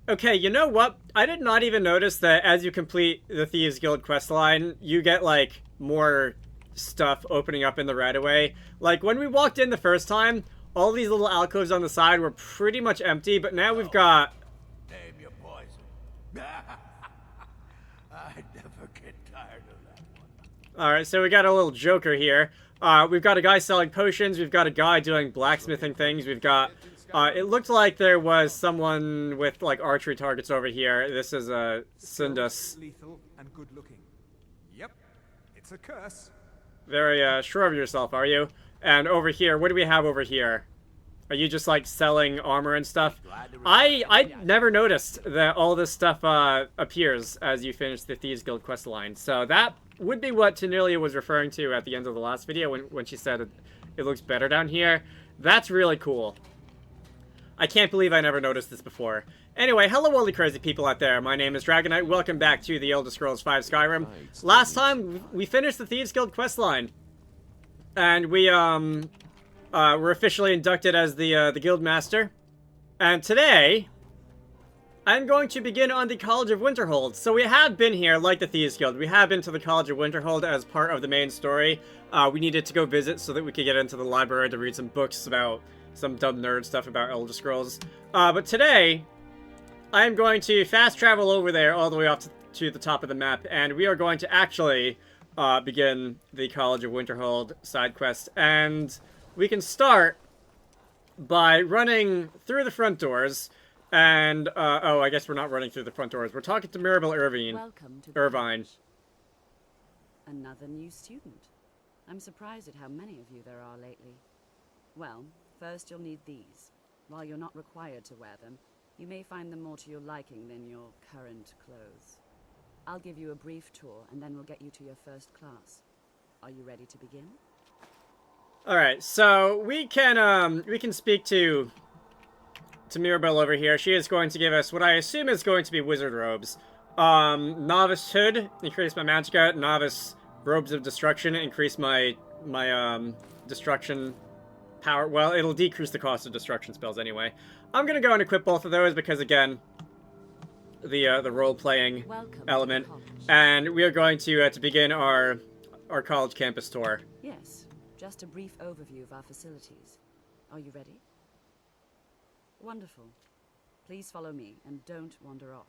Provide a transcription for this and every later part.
Okay, you know what? I did not even notice that as you complete the Thieves Guild questline, you get, like, more stuff opening up in the right-of-way. Like, when we walked in the first time, all these little alcoves on the side were pretty much empty, but now we've got... Name your poison. I never get tired of that one. Alright, so we got a little joker here. We've got a guy selling potions, we've got a guy doing blacksmithing things, we've got... it looked like there was someone with, like, archery targets over here. This is a Sindus. Lethal and good looking. Yep, it's a curse. Very, sure of yourself, are you? And over here, what do we have over here? Are you just, like, selling armor and stuff? I never noticed that all this stuff, appears as you finish the Thieves Guild quest line. So that would be what Tanelia was referring to at the end of the last video when she said it looks better down here. That's really cool. I can't believe I never noticed this before. Anyway, hello all the crazy people out there. My name is Dragonite. Welcome back to the Elder Scrolls V Skyrim. Last time, we finished the Thieves Guild questline. And we, were officially inducted as the Guild Master. And today, I'm going to begin on the College of Winterhold. So we have been here, like the Thieves Guild. We have been to the College of Winterhold as part of the main story. We needed to go visit so that we could get into the library to read some books about some dumb nerd stuff about Elder Scrolls. But today, I'm going to fast travel over there all the way up to the top of the map, and we are going to actually begin the College of Winterhold side quest. And we can start by running through the front doors, and, oh, I guess we're not running through the front doors. We're talking to Mirabelle Welcome to Irvine. Another new student. I'm surprised at how many of you there are lately. Well, first you'll need these. While you're not required to wear them, you may find them more to your liking than your current clothes. I'll give you a brief tour, and then we'll get you to your first class. Are you ready to begin? Alright, so we can speak to Mirabelle over here. She is going to give us what I assume is going to be wizard robes. Novice Hood, increase my magicka. Novice Robes of Destruction, increase my destruction power. Well, it'll decrease the cost of destruction spells anyway. I'm gonna go and equip both of those because, again, the role-playing element. And we are going to begin our college campus tour. Yes, just a brief overview of our facilities. Are you ready? Wonderful. Please follow me, and don't wander off.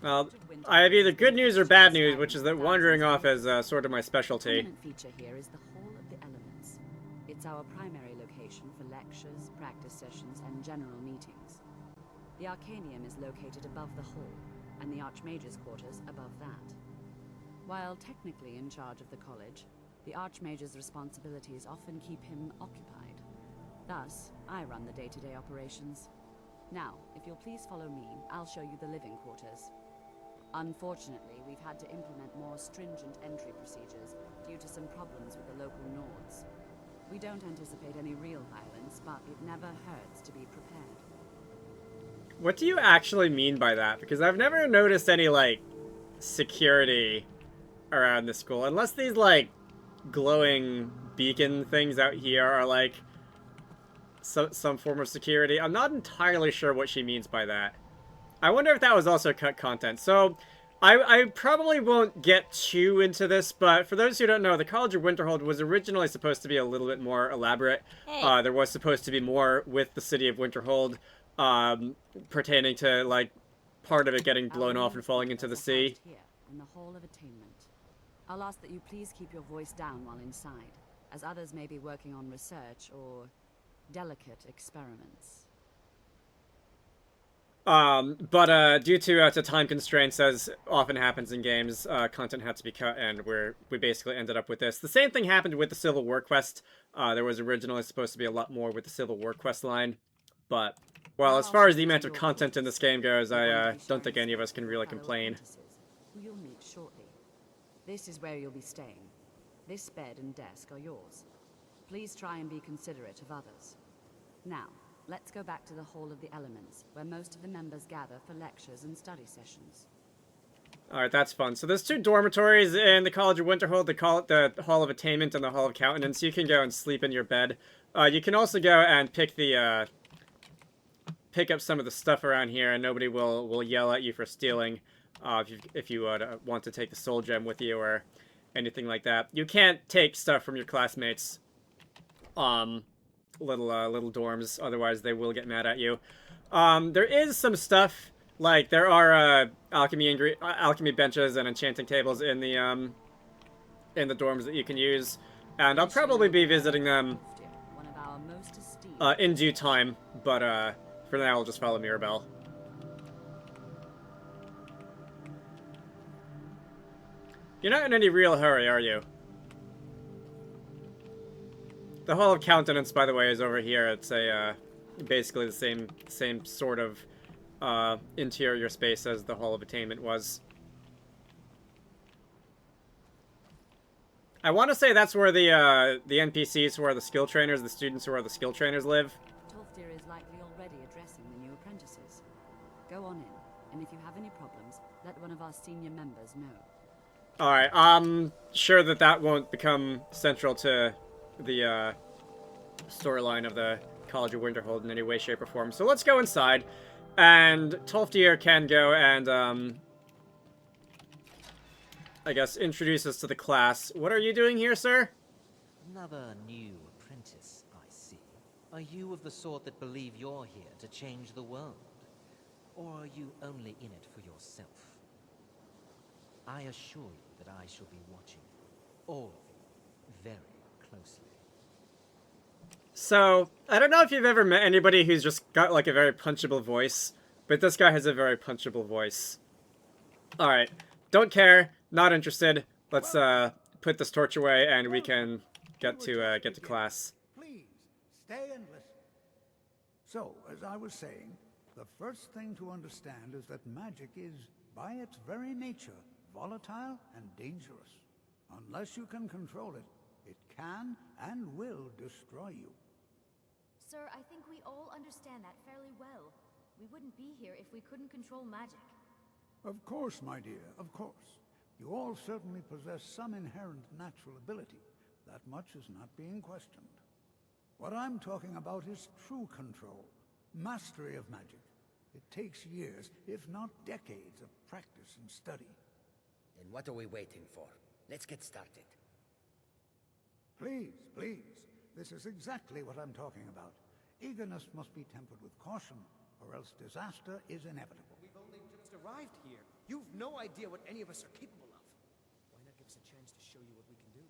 Well, I have either good news or bad news, which is that wandering off is sort of my specialty. The feature here is the Hall of the Elements. It's our primary location for lectures, practice sessions, and general meetings. The Arcanium is located above the hall, and the Archmage's quarters above that. While technically in charge of the college, the Archmage's responsibilities often keep him occupied. Thus, I run the day-to-day operations. Now, if you'll please follow me, I'll show you the living quarters. Unfortunately, we've had to implement more stringent entry procedures due to some problems with the local Nords. We don't anticipate any real violence, but it never hurts to be prepared. What do you actually mean by that? Because I've never noticed any, like, security around the school. Unless these, like, glowing beacon things out here are, like, some form of security. I'm not entirely sure what she means by that. I wonder if that was also cut content. So, I probably won't get too into this, but for those who don't know, the College of Winterhold was originally supposed to be a little bit more elaborate. Hey. There was supposed to be more with the city of Winterhold, pertaining to, like, part of it getting blown off and falling into the sea. Here, in the Hall of Attainment. I'll ask that you please keep your voice down while inside, as others may be working on research or delicate experiments. But due to time constraints, as often happens in games, content had to be cut, and we basically ended up with this. The same thing happened with the Civil War quest. There was originally supposed to be a lot more with the Civil War quest line, but, well, as far as the amount of content in this game goes, I don't think any of us can really complain. Who you'll meet shortly. This is where you'll be staying. This bed and desk are yours. Please try and be considerate of others. Now, let's go back to the Hall of the Elements, where most of the members gather for lectures and study sessions. Alright, that's fun. So there's two dormitories in the College of Winterhold. They call it the Hall of Attainment and the Hall of Countenance. You can go and sleep in your bed. You can also go and pick the pick up some of the stuff around here, and nobody will yell at you for stealing. If you want to take the soul gem with you or anything like that. You can't take stuff from your classmates' little dorms, otherwise they will get mad at you. There is some stuff, like there are alchemy benches and enchanting tables in the dorms that you can use, and I'll probably be visiting them in due time, but for now I'll just follow Mirabelle. You're not in any real hurry, are you? The Hall of Countenance, by the way, is over here. It's basically the same sort of interior space as the Hall of Attainment was. I want to say that's where the NPCs who are the skill trainers, the students who are the skill trainers live. Tolfdir is likely already addressing the new apprentices. Go on in, and if you have any problems, let one of our senior members know. Alright, I'm sure that won't become central to the storyline of the College of Winterhold in any way, shape, or form. So let's go inside, and Tolfdir can go and, I guess, introduce us to the class. What are you doing here, sir? Another new apprentice, I see. Are you of the sort that believe you're here to change the world? Or are you only in it for yourself? I assure you that I shall be watching all of you very closely. So, I don't know if you've ever met anybody who's just got, like, a very punchable voice, but this guy has a very punchable voice. Alright, don't care, not interested. Let's, put this torch away and we can get to class. Please, stay and listen. So, as I was saying, the first thing to understand is that magic is, by its very nature, volatile and dangerous. Unless you can control it, it can and will destroy you. Sir, I think we all understand that fairly well. We wouldn't be here if we couldn't control magic. Of course, my dear, of course. You all certainly possess some inherent natural ability. That much is not being questioned. What I'm talking about is true control, mastery of magic. It takes years, if not decades, of practice and study. Then what are we waiting for? Let's get started. Please, please. This is exactly what I'm talking about. Eagerness must be tempered with caution, or else disaster is inevitable. We've only just arrived here. You've no idea what any of us are capable of. Why not give us a chance to show you what we can do?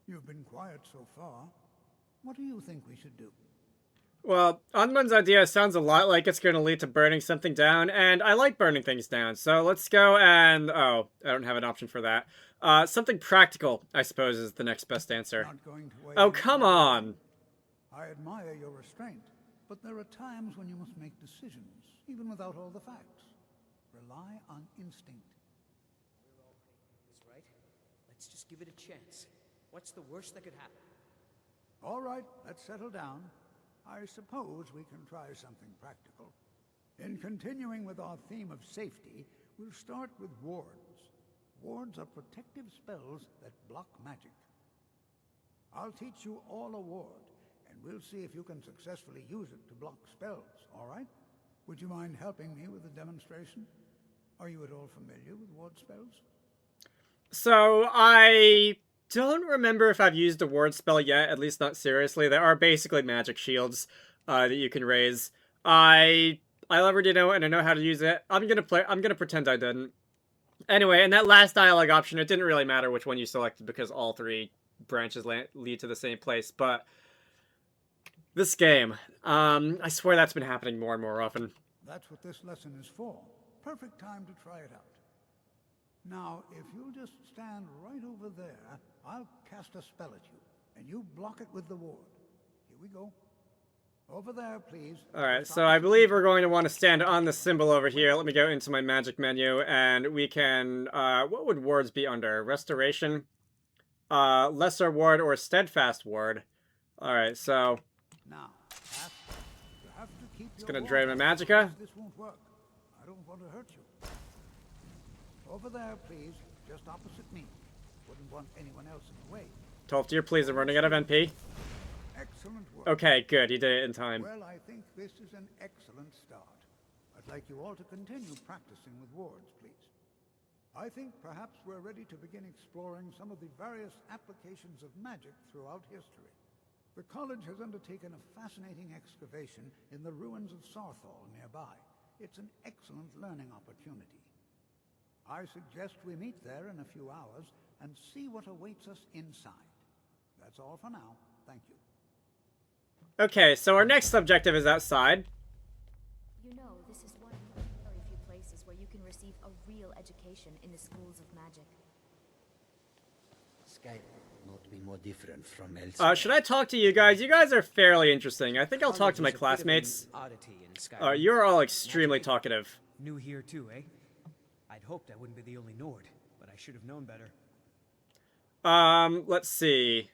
You've been quiet so far. What do you think we should do? Well, Unmun's idea sounds a lot like it's going to lead to burning something down, and I like burning things down, so let's go and... Oh, I don't have an option for that. Something practical, I suppose, is the next best answer. Not going to wait Oh, come on! I admire your restraint, but there are times when you must make decisions, even without all the facts. Rely on instinct. We're all pretty this, right? Let's just give it a chance. What's the worst that could happen? All right, let's settle down. I suppose we can try something practical. In continuing with our theme of safety, we'll start with wards. Wards are protective spells that block magic. I'll teach you all a ward, and we'll see if you can successfully use it to block spells, all right? Would you mind helping me with the demonstration? Are you at all familiar with ward spells? So, I don't remember if I've used a ward spell yet, at least not seriously. There are basically magic shields that you can raise. I already know it and I know how to use it. I'm gonna pretend I didn't. Anyway, in that last dialogue option, it didn't really matter which one you selected because all three branches lead to the same place, but this game, I swear that's been happening more and more often. That's what this lesson is for. Perfect time to try it out. Now, if you'll just stand right over there, I'll cast a spell at you, and you block it with the ward. Here we go. Over there, please. Alright, so I believe we're going to want to stand on the symbol over here. Let me go into my magic menu, and we can, what would wards be under? Restoration, Lesser Ward, or Steadfast Ward. Alright, so... Now, you have to keep It's your gonna ward drain my up, magicka. otherwise This won't work. I don't want to hurt you. Over there, please. Just opposite me. Wouldn't want anyone else in the way. Tolfdir, please, I'm running out of NP. Excellent work. Okay, good. He did it in time. Well, I think this is an excellent start. I'd like you all to continue practicing with wards, please. I think perhaps we're ready to begin exploring some of the various applications of magic throughout history. The college has undertaken a fascinating excavation in the ruins of Saarthal nearby. It's an excellent learning opportunity. I suggest we meet there in a few hours and see what awaits us inside. That's all for now. Thank you. Okay, so our next objective is outside. You know, this is one of the very few places where you can receive a real education in the schools of magic. Skyrim not be more different from elsewhere. Should I talk to you guys? You guys are fairly interesting. I think I'll talk to my classmates. Oddity in Skyrim. You're all extremely talkative. New here too, eh? I'd hoped I wouldn't be the only Nord, but I should have known better. Let's see.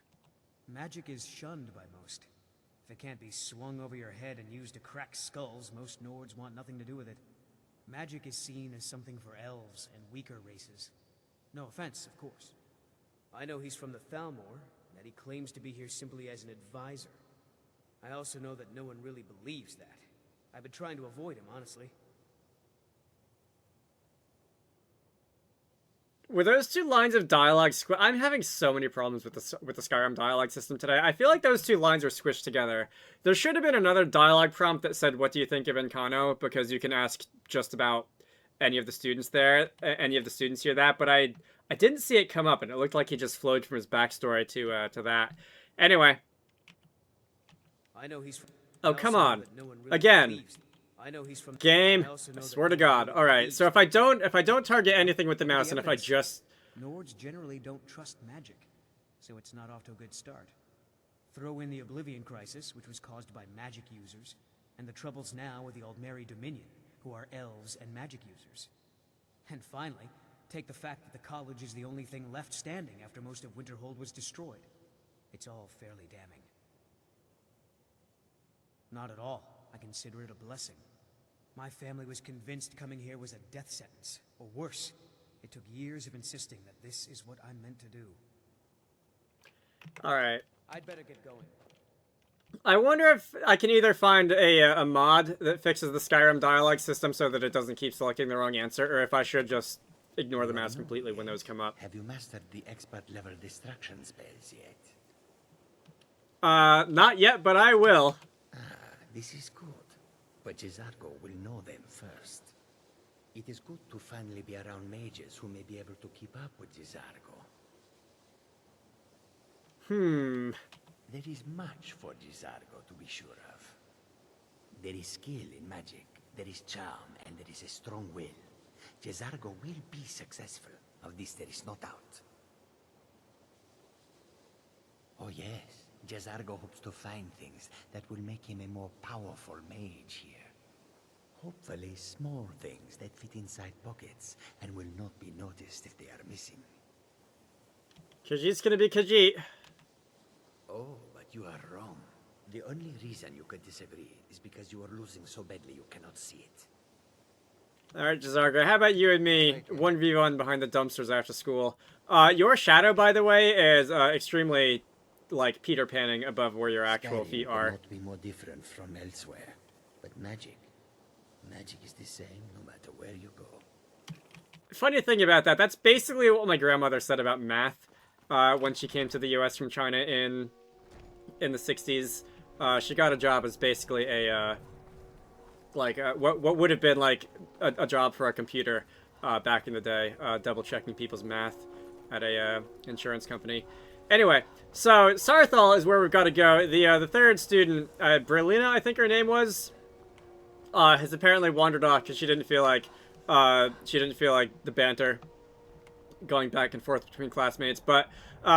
Magic is shunned by most. If it can't be swung over your head and used to crack skulls, most Nords want nothing to do with it. Magic is seen as something for elves and weaker races. No offense, of course. I know he's from the Thalmor, and that he claims to be here simply as an advisor. I also know that no one really believes that. I've been trying to avoid him, honestly. Were those two lines of dialogue I'm having so many problems with the Skyrim dialogue system today. I feel like those two lines are squished together. There should have been another dialogue prompt that said, "What do you think of Encano?" Because you can ask just about any of the students there, any of the students hear that, but I didn't see it come up, and it looked like he just flowed from his backstory to that. Anyway. I know he's from Oh, come on. Again. I know he's from Game. I swear to God. All right. So if I don't target anything with the mouse, and if I just Nords generally don't trust magic, so it's not off to a good start. Throw in the Oblivion Crisis, which was caused by magic users, and the troubles now with the Aldmeri Dominion, who are elves and magic users. And finally, take the fact that the college is the only thing left standing after most of Winterhold was destroyed. It's all fairly damning. Not at all. I consider it a blessing. My family was convinced coming here was a death sentence, or worse. It took years of insisting that this is what I'm meant to do. All right. I'd better get going. I wonder if I can either find a mod that fixes the Skyrim dialogue system so that it doesn't keep selecting the wrong answer, or if I should just ignore the mouse completely when those come up. Have you mastered the expert level distraction spells yet? Not yet, but I will. This is good. But Jezargo will know them first. It is good to finally be around mages who may be able to keep up with Jezargo. There is much for Jezargo to be sure of. There is skill in magic, there is charm, and there is a strong will. Jezargo will be successful. Of this there is no doubt. Oh yes, Jezargo hopes to find things that will make him a more powerful mage here. Hopefully small things that fit inside pockets and will not be noticed if they are missing. Khajiit's gonna be Khajiit. Oh, but you are wrong. The only reason you could disagree is because you are losing so badly you cannot see it. Alright, Jezargo, how about you and me 1v1 behind the dumpsters after school? Your shadow, by the way, is extremely, like, Peter Panning above where your actual Skyrim feet are. cannot be more different from elsewhere. But magic is the same no matter where you go. Funny thing about that, that's basically what my grandmother said about math when she came to the US from China in the 60s. She got a job as basically a what would have been like a job for a computer back in the day, double checking people's math at a insurance company. Anyway, so Saarthal is where we've got to go. The third student, Berlina, I think her name was, has apparently wandered off because she didn't feel like the banter going back and forth between classmates. But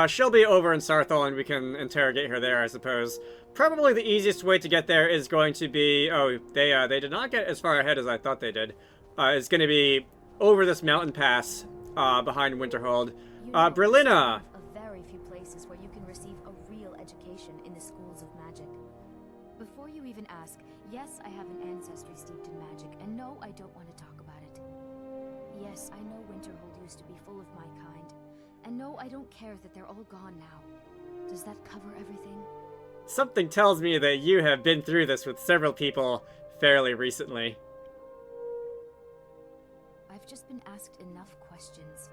she'll be over in Saarthal and we can interrogate her there, I suppose. Probably the easiest way to get there is going to be... Oh, they did not get as far ahead as I thought they did. It's going to be over this mountain pass behind Winterhold. Berlina! Of very few places where you can receive a real education in the schools of magic. Before you even ask, yes, I have an ancestry steeped in magic, and no, I don't want to talk about it. Yes, I know Winterhold used to be full of my kind, and no, I don't care that they're all gone now. Does that cover everything? Something tells me that you have been through this with several people fairly recently. I've just been asked enough questions.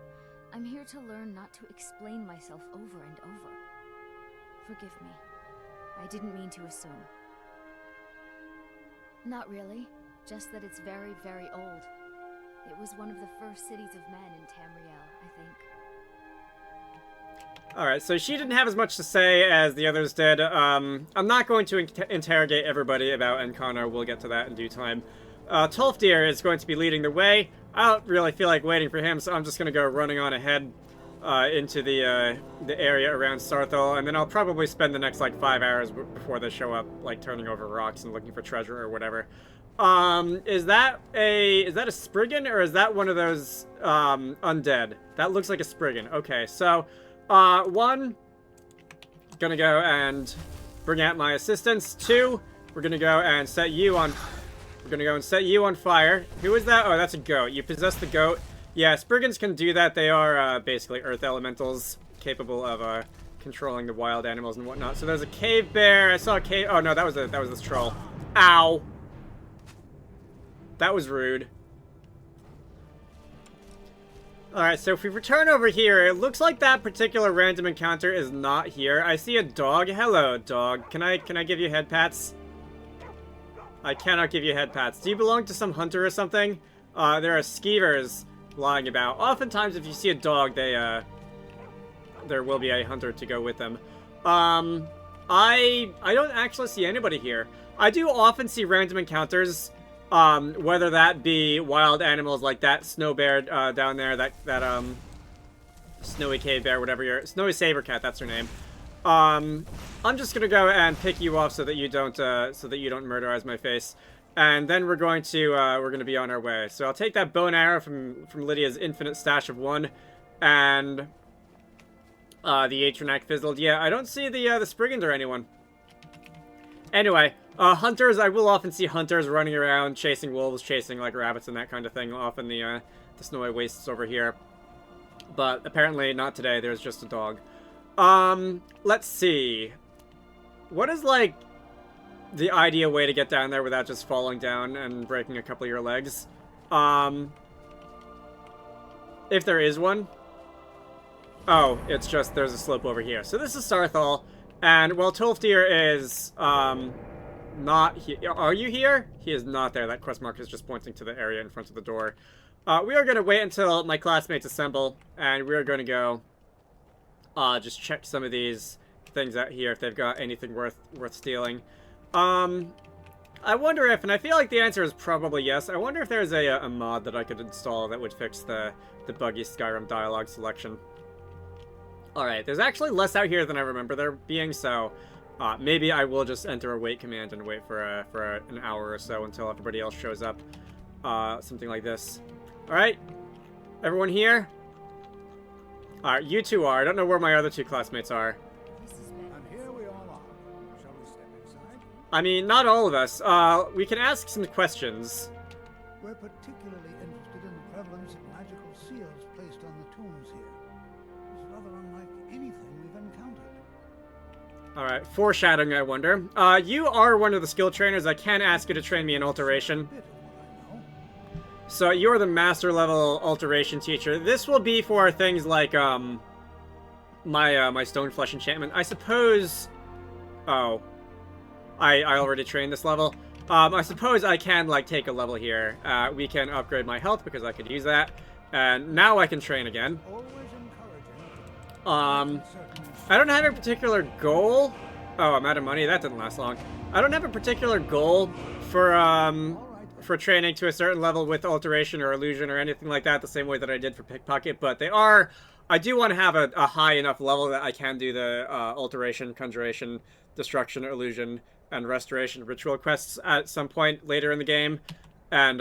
I'm here to learn, not to explain myself over and over. Forgive me. I didn't mean to assume. Not really. Just that it's very, very old. It was one of the first cities of men in Tamriel, I think. Alright, so she didn't have as much to say as the others did. I'm not going to interrogate everybody about Encana. We'll get to that in due time. Tolfdir is going to be leading the way. I don't really feel like waiting for him, so I'm just going to go running on ahead into the area around Saarthal, and then I'll probably spend the next, like, 5 hours before they show up, like, turning over rocks and looking for treasure or whatever. Is that a Spriggan, or is that one of those, undead? That looks like a Spriggan. Okay, so, one, gonna go and bring out my assistants. Two, we're gonna go and set you on... We're gonna go and set you on fire. Who is that? Oh, that's a goat. You possess the goat. Yeah, Spriggans can do that. They are, basically earth elementals, capable of, controlling the wild animals and whatnot. So there's a cave bear. I saw a cave... Oh, no, that was this troll. Ow! That was rude. Alright, so if we return over here, it looks like that particular random encounter is not here. I see a dog. Hello, dog. Can I give you head pats? I cannot give you head pats. Do you belong to some hunter or something? There are skeevers lying about. Oftentimes, if you see a dog, there will be a hunter to go with them. I don't actually see anybody here. I do often see random encounters, whether that be wild animals like that snow bear down there, that snowy cave bear, whatever snowy saber cat, that's her name. I'm just gonna go and pick you off so that you don't murderize my face, and then we're gonna be on our way. So I'll take that bow and arrow from Lydia's infinite stash of one, and the Atronac fizzled. Yeah, I don't see the Spriggans or anyone. Anyway, hunters, I will often see hunters running around, chasing wolves, chasing like rabbits and that kind of thing, off in the snowy wastes over here. But apparently not today. There's just a dog. Let's see. What is, like, the ideal way to get down there without just falling down and breaking a couple of your legs? If there is one. Oh, it's just there's a slope over here. So this is Saarthal, and while Tolfdir is, not here. Are you here? He is not there. That quest mark is just pointing to the area in front of the door. We are going to wait until my classmates assemble, and we are going to go just check some of these things out here if they've got anything worth stealing. I wonder if, and I feel like the answer is probably yes, I wonder if there's a mod that I could install that would fix the buggy Skyrim dialogue selection. Alright, there's actually less out here than I remember there being, so maybe I will just enter a wait command and wait for an hour or so until everybody else shows up. Something like this. Alright, everyone here? Alright, you two are. I don't know where my other two classmates are. And here we all are. Shall we step inside? I mean, not all of us. We can ask some questions. We're particularly interested in the prevalence of magical seals placed on the tombs here. It's rather unlike anything we've encountered. Alright, foreshadowing, I wonder. You are one of the skill trainers. I can ask you to train me in alteration. Bit of what I know. So you're the master level alteration teacher. This will be for things like my Stoneflesh enchantment. I suppose. Oh, I already trained this level. I suppose I can like take a level here. We can upgrade my health because I could use that, and now I can train again. Always encouraging. I don't have a particular goal. Oh, I'm out of money. That didn't last long. I don't have a particular goal for training to a certain level with alteration or illusion or anything like that, the same way that I did for pickpocket, but I do want to have a high enough level that I can do the alteration, conjuration, destruction, illusion, and restoration ritual quests at some point later in the game. And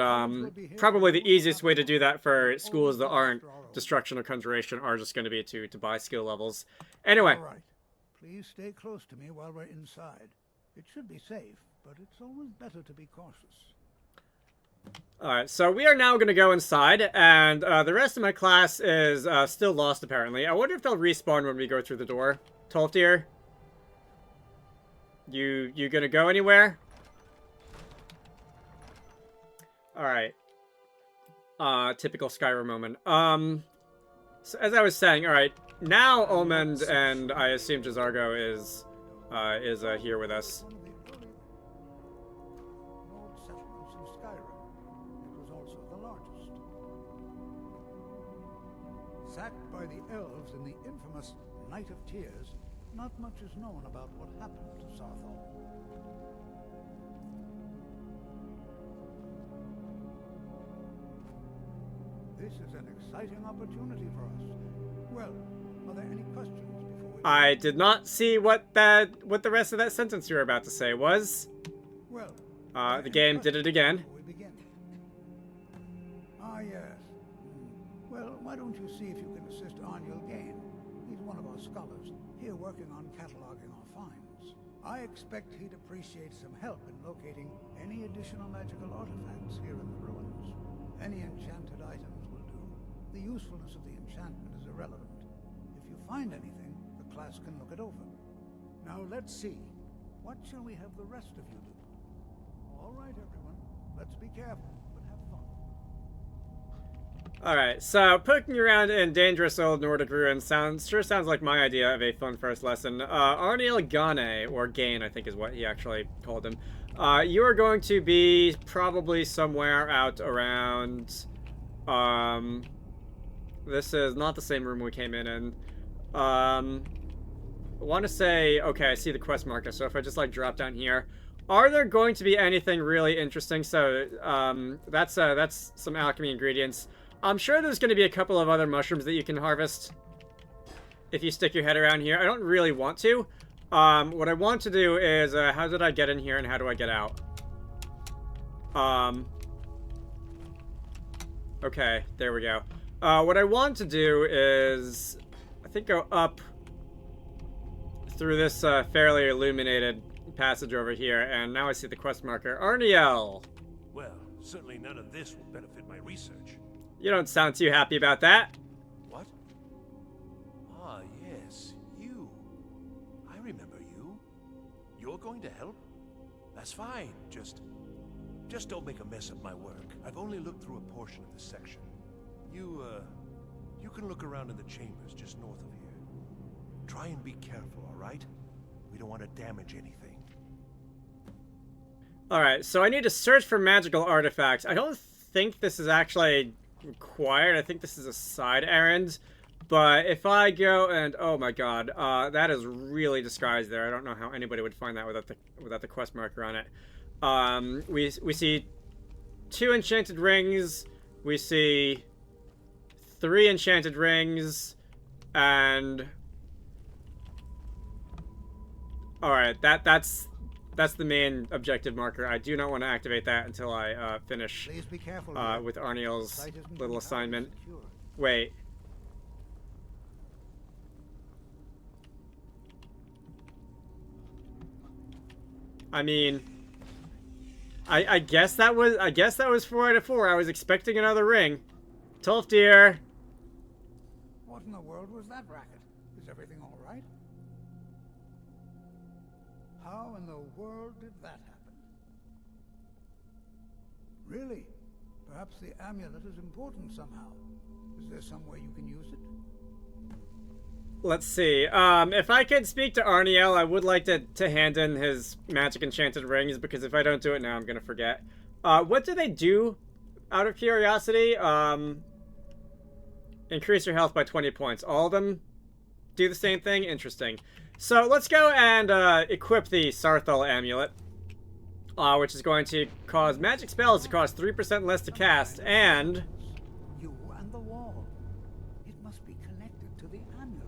probably the easiest way to do that for schools that aren't destruction or conjuration are just going to be to buy skill levels. Anyway. All right. Please stay close to me while we're inside. It should be safe, but it's always better to be cautious. Alright, so we are now going to go inside, and the rest of my class is still lost, apparently. I wonder if they'll respawn when we go through the door. Tolfdir? You gonna go anywhere? Alright. Typical Skyrim moment. So as I was saying, alright, now Omend and I assume Jazargo is here with us. One of the early Nord settlements in Skyrim. It was also the largest. Sacked by the elves in the infamous Night of Tears, not much is known about what happened to Saarthal. This is an exciting opportunity for us. Well, are there any questions before we... I did not see what the rest of that sentence you were about to say was. Well, The game did it again. before we begin. Ah, yes. Well, why don't you see if you can assist Arniel Gain? He's one of our scholars, here working on cataloging our finds. I expect he'd appreciate some help in locating any additional magical artifacts here in the ruins. Any enchanted items will do. The usefulness of the enchantment is irrelevant. If you find anything, the class can look it over. Now let's see. What shall we have the rest of you do? All right, everyone. Let's be careful, but have fun. Alright, so poking around in dangerous old Nordic ruins sure sounds like my idea of a fun first lesson. Arniel Gane, or Gain I think is what he actually called him. You are going to be probably somewhere out around, this is not the same room we came in. I want to say, okay, I see the quest marker, so if I just like drop down here, are there going to be anything really interesting? So, that's some alchemy ingredients. I'm sure there's going to be a couple of other mushrooms that you can harvest if you stick your head around here. I don't really want to. What I want to do is, how did I get in here and how do I get out? Okay, there we go. What I want to do is, I think go up through this fairly illuminated passage over here, and now I see the quest marker. Arniel! Well, certainly none of this will benefit my research. You don't sound too happy about that. What? Ah, yes, you. I remember you. You're going to help? That's fine. Just don't make a mess of my work. I've only looked through a portion of the section. You can look around in the chambers just north of here. Try and be careful, all right? We don't want to damage anything. Alright, so I need to search for magical artifacts. I don't think this is actually required. I think this is a side errand. But if I go and... oh my god. That is really disguised there. I don't know how anybody would find that without the quest marker on it. We see 2 enchanted rings. We see 3 enchanted rings. And... alright, that's the main objective marker. I do not want to activate that until I finish Please be careful with Arniel's Sight isn't little entirely assignment. secure. Wait. I mean, I guess that was 4 out of 4. I was expecting another ring. Tolfdir. What in the world was that racket? Is everything all right? How in the world did that happen? Really? Perhaps the amulet is important somehow. Is there some way you can use it? Let's see. If I could speak to Arniel, I would like to hand in his magic enchanted rings, because if I don't do it now, I'm gonna forget. What do they do, out of curiosity? Increase your health by 20 points. All of them do the same thing? Interesting. So let's go and equip the Saarthal amulet, which is going to cause magic spells to cost 3% less to cast, and... You and the wall. It must be connected to the amulet.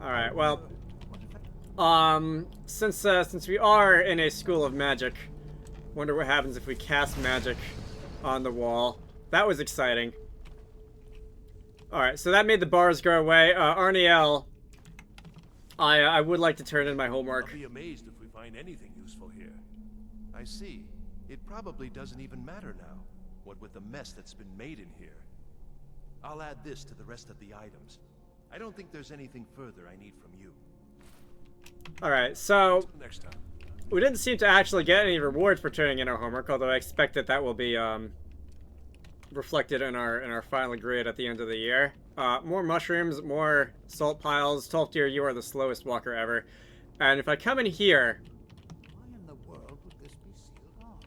alright, well... What if I... since we are in a school of magic, wonder what happens if we cast magic on the wall. That was exciting. Alright, so that made the bars go away. Arniel, I would like to turn in my homework. I'll be amazed if we find anything useful here. I see. It probably doesn't even matter now, what with the mess that's been made in here. I'll add this to the rest of the items. I don't think there's anything further I need from you. Alright, so Till next time. we didn't seem to actually get any rewards for turning in our homework, although I expect that that will be reflected in our final grade at the end of the year. More mushrooms, more salt piles. 12th year, you are the slowest walker ever. And if I come in here... Why in the world would this be sealed off?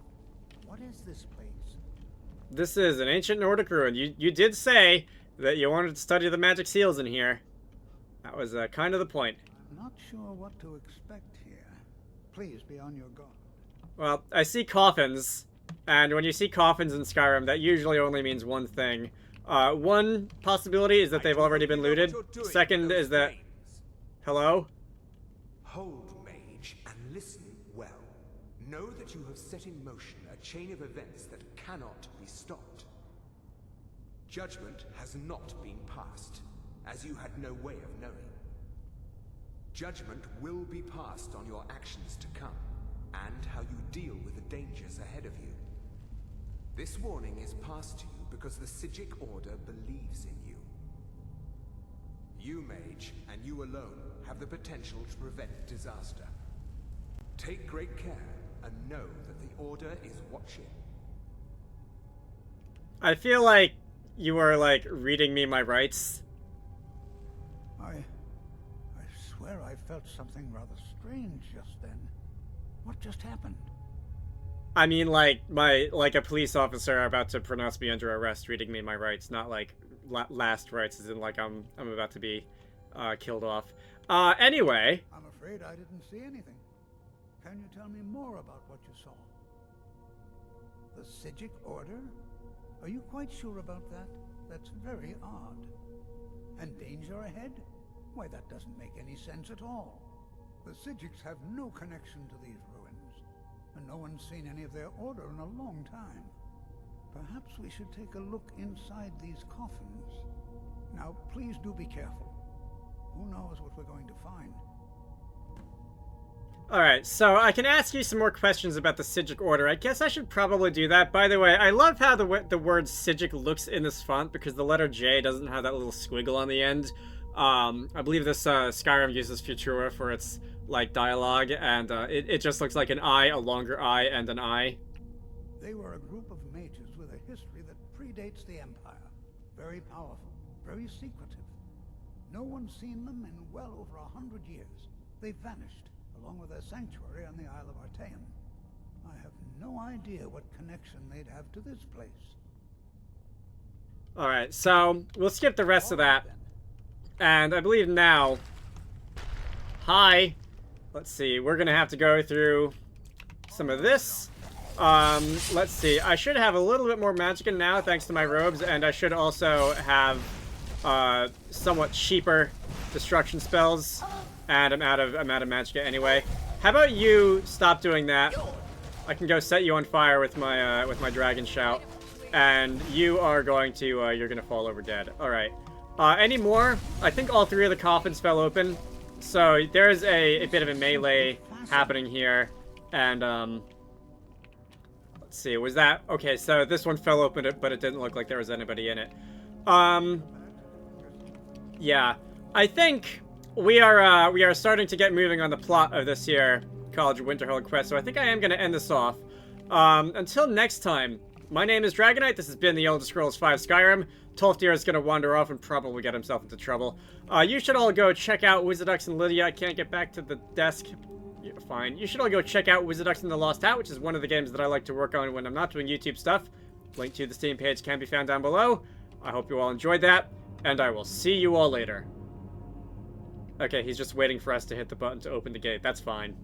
What is this place? This is an ancient Nordic ruin. You did say that you wanted to study the magic seals in here. That was kind of the point. I'm not sure what to expect here. Please be on your guard. Well, I see coffins, and when you see coffins in Skyrim, that usually only means one thing. One possibility is that they've already been looted. Second is that... Hello? Hold, mage, and listen well. Know that you have set in motion a chain of events that cannot be stopped. Judgment has not been passed, as you had no way of knowing. Judgment will be passed on your actions to come, and how you deal with the dangers ahead of you. This warning is passed to you because the Psijic Order believes in you. You, mage, and you alone, have the potential to prevent disaster. Take great care, and know that the Order is watching. I feel like you are, like, reading me my rights. I swear I felt something rather strange just then. What just happened? I mean, like a police officer about to pronounce me under arrest, reading me my rights, not like last rights, as in like I'm about to be killed off. Anyway. I'm afraid I didn't see anything. Can you tell me more about what you saw? The Psijic Order? Are you quite sure about that? That's very odd. And danger ahead? Why, that doesn't make any sense at all. The Psijics have no connection to these ruins, and no one's seen any of their order in a long time. Perhaps we should take a look inside these coffins. Now, please do be careful. Who knows what we're going to find? Alright, so I can ask you some more questions about the Psijic Order. I guess I should probably do that. By the way, I love how the word Psijic looks in this font, because the letter J doesn't have that little squiggle on the end. I believe this Skyrim uses Futura for its like dialogue, and it just looks like an I, a longer I, and an I. They were a group of mages with a history that predates the Empire. Very powerful, very secretive. No one's seen them in well over 100 years. They vanished, along with their sanctuary on the Isle of Artaeum. I have no idea what connection they'd have to this place. Alright, so we'll skip the rest of that. And I believe now... Hi! Let's see, we're gonna have to go through some of this. Let's see, I should have a little bit more magicka now thanks to my robes, and I should also have somewhat cheaper destruction spells. And I'm out of magicka anyway. How about you stop doing that? I can go set you on fire with my dragon shout. And you are going to you're gonna fall over dead. Alright. Any more? I think all three of the coffins fell open. So there's a bit of a melee happening here. And let's see, was that okay, so this one fell open but it didn't look like there was anybody in it. Yeah. I think we are starting to get moving on the plot of this here College of Winterhold quest, so I think I am gonna end this off. Until next time, my name is Dragonite, this has been the Elder Scrolls V Skyrim. 12th year is going to wander off and probably get himself into trouble. You should all go check out Wizarducks and Lydia. I can't get back to the desk. Yeah, fine. You should all go check out Wizarducks and the Lost Hat, which is one of the games that I like to work on when I'm not doing YouTube stuff. Link to the Steam page can be found down below. I hope you all enjoyed that, and I will see you all later. Okay, he's just waiting for us to hit the button to open the gate. That's fine.